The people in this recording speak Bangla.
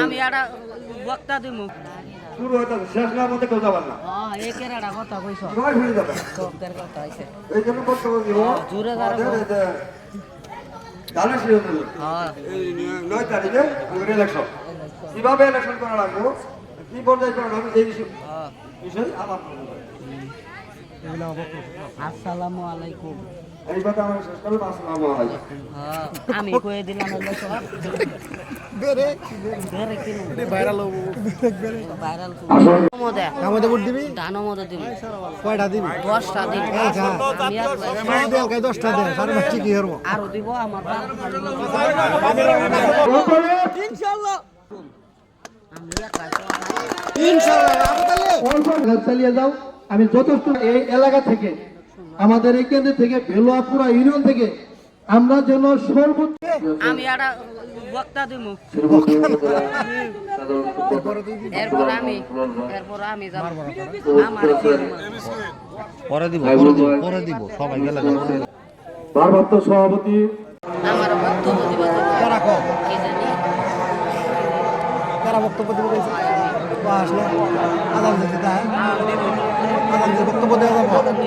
আমি একটা বক্তা দিব শুরু হইতে শেষ না মধ্যে কেউ যাবার না একের একটা কথা কইছ সবাই ফিরে যাবে শব্দের কথা হইছে এই জন্য বক্তব্য দিব জোরে যারা জানেন এই 9 তারিখে আমাদের ইলেকশন কিভাবে ইলেকশন করা লাগবে কি পর্যায়ে করা লাগবে এই বিষয় আমার আসসালামু আলাইকুম এই কথা আমরা শেষ করব আসসালামু আলাইকুম আমি কয়ে দিলাম হলো সব বেরে কি ভাইরাল হবো ভাইরাল মদে আমাদের ভোট দিবি দানো মদে দিবি কয়টা দিবি 10টা দিবি আমি আর দেন কয় 10টা দেন সারা বাচ্চা কি করব আরো দিব আমার বাপ ইনশাআল্লাহ ইনশাআল্লাহ আবু তালে চালিয়ে যাও আমি যথেষ্ট এই এলাকা থেকে আমাদের এই কেন্দ্র থেকে ভেলুয়াপুরা ইউনিয়ন থেকে আমরা যেন সর্বোচ্চ আমি একটা বক্তা দিব এরপর আমি যাব আমার পরে দিব সবাই গেলে ভারপ্রাপ্ত সভাপতি আমার বক্তব্য দিব কারা কো কি জানি কারা বক্তব্য দিব কইছে আসলে আদান দিতে দেয় আদান দিতে বক্তব্য দেওয়া যাবে